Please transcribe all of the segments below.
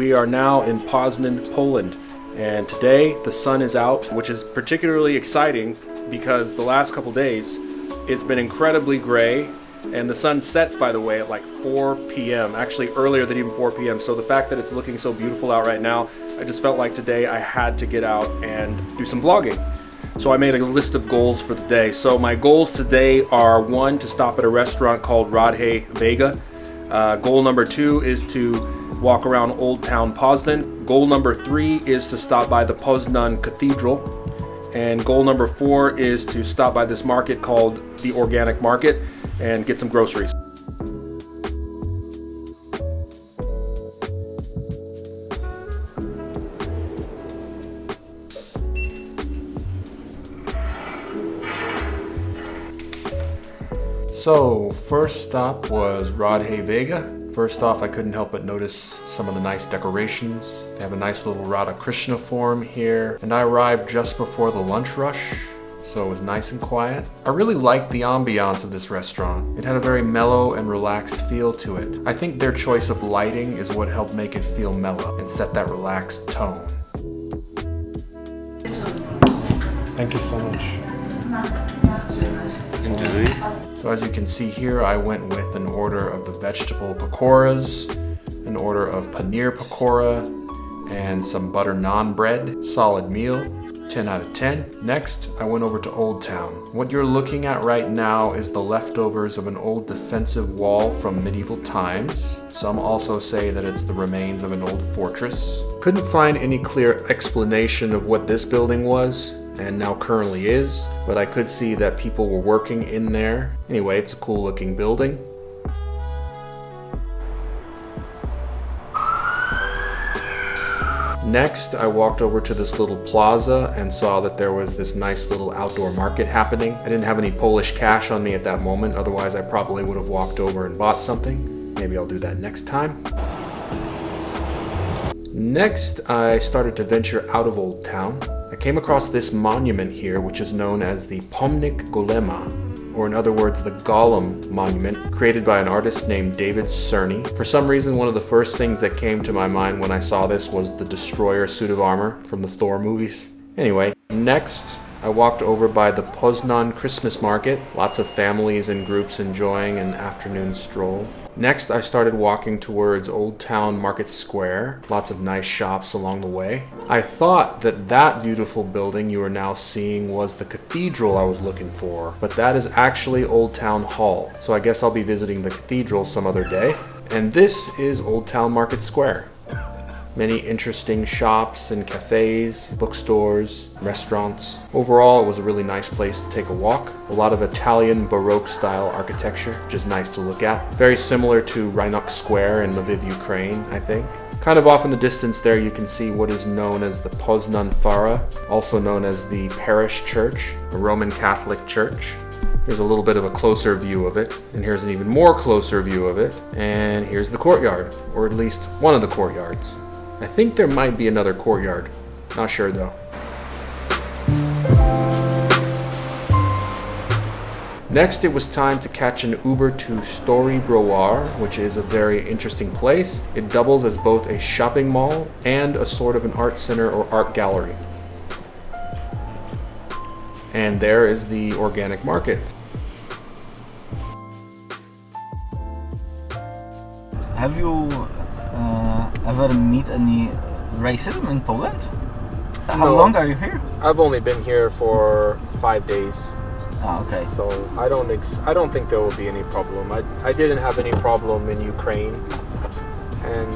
We are now in Poznań, Poland, and today the sun is out, which is particularly exciting because the last couple days it's been incredibly gray, and the sun sets, by the way, at like 4 p.m., actually earlier than even 4 p.m. So the fact that it's looking so beautiful out right now, I just felt like today I had to get out and do some vlogging. So I made a list of goals for the day. So my goals today are: 1, to stop at a restaurant called Radhe Vega. Goal number 2 is to walk around Old Town Poznań. Goal number 3 is to stop by the Poznań Cathedral. And goal number 4 is to stop by this market called the Organic Market and get some groceries. So, first stop was Radhe Vega. First off, I couldn't help but notice some of the nice decorations. They have a nice little Radha Krishna form here, and I arrived just before the lunch rush, so it was nice and quiet. I really liked the ambiance of this restaurant. It had a very mellow and relaxed feel to it. I think their choice of lighting is what helped make it feel mellow and set that relaxed tone. Thank you so much. Enjoy. So as you can see here, I went with an order of the vegetable pakoras, an order of paneer pakora, and some butter naan bread. Solid meal, 10 out of 10. Next, I went over to Old Town. What you're looking at right now is the leftovers of an old defensive wall from medieval times. Some also say that it's the remains of an old fortress. Couldn't find any clear explanation of what this building was, and now currently is, but I could see that people were working in there. Anyway, it's a cool looking building. Next, I walked over to this little plaza and saw that there was this nice little outdoor market happening. I didn't have any Polish cash on me at that moment, otherwise I probably would have walked over and bought something. Maybe I'll do that next time. Next, I started to venture out of Old Town. I came across this monument here, which is known as the Pomnik Golema, or in other words, the Golem monument, created by an artist named David Cerny. For some reason, one of the first things that came to my mind when I saw this was the Destroyer suit of armor from the Thor movies. Anyway, next, I walked over by the Poznań Christmas market. Lots of families and groups enjoying an afternoon stroll. Next, I started walking towards Old Town Market Square. Lots of nice shops along the way. I thought that that beautiful building you are now seeing was the cathedral I was looking for, but that is actually Old Town Hall. So I guess I'll be visiting the cathedral some other day. And this is Old Town Market Square. Many interesting shops and cafes, bookstores, restaurants. Overall, it was a really nice place to take a walk. A lot of Italian Baroque style architecture, which is nice to look at. Very similar to Rynok Square in Lviv, Ukraine, I think. Kind of off in the distance there, you can see what is known as the Poznań Fara, also known as the Parish Church, a Roman Catholic church. Here's a little bit of a closer view of it, and here's an even more closer view of it, and here's the courtyard, or at least one of the courtyards. I think there might be another courtyard. Not sure though. Next, it was time to catch an Uber to Story Broar, which is a very interesting place. It doubles as both a shopping mall and a sort of an art center or art gallery. And there is the organic market. Have you ever meet any racism in Poland? How No. long are you here? I've only been here for 5 days. Oh, okay. So I don't think there will be any problem. I didn't have any problem in Ukraine, and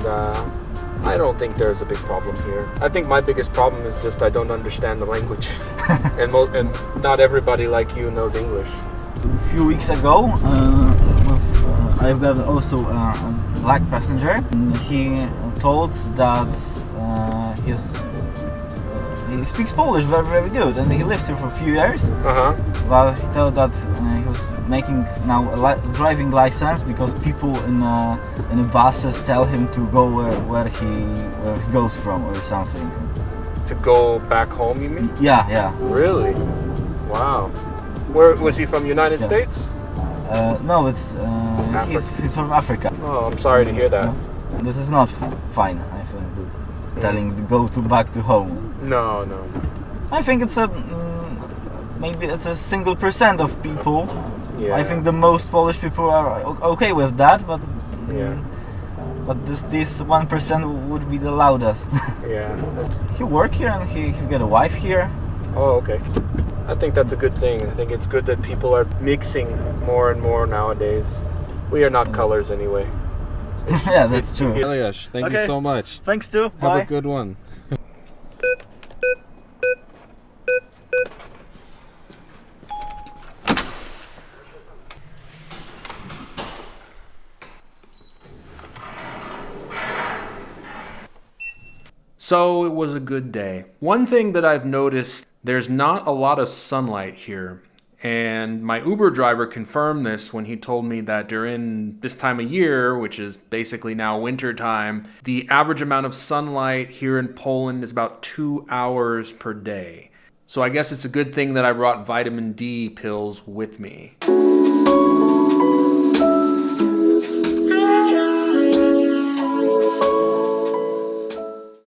I don't think there's a big problem here. I think my biggest problem is just I don't understand the language, and not everybody like you knows English. A few weeks ago, I've got also a black passenger. And he told that he speaks Polish very, very good, and he lived here for a few years. But he told that he was making now a driving license because people in the buses tell him to go where he goes from or something. To go back home, you mean? Yeah. Really? Wow. Where was he from? United States? No, it's he's from Africa. Oh, I'm sorry to hear that. This is not fine, I think, telling to back to home. No. I think it's maybe it's a single percent of people. Yeah. I think the most Polish people are okay with that, but Yeah. but this 1% would be the loudest. Yeah. He work here and he got a wife here. Oh, okay. I think that's a good thing. I think it's good that people are mixing more and more nowadays. We are not colors anyway. Yeah, that's true. Eliash, thank you Okay. so much. Thanks too. Have Bye. a good one. So it was a good day. One thing that I've noticed, there's not a lot of sunlight here. And my Uber driver confirmed this when he told me that during this time of year, which is basically now winter time, the average amount of sunlight here in Poland is about 2 hours per day. So I guess it's a good thing that I brought vitamin D pills with me.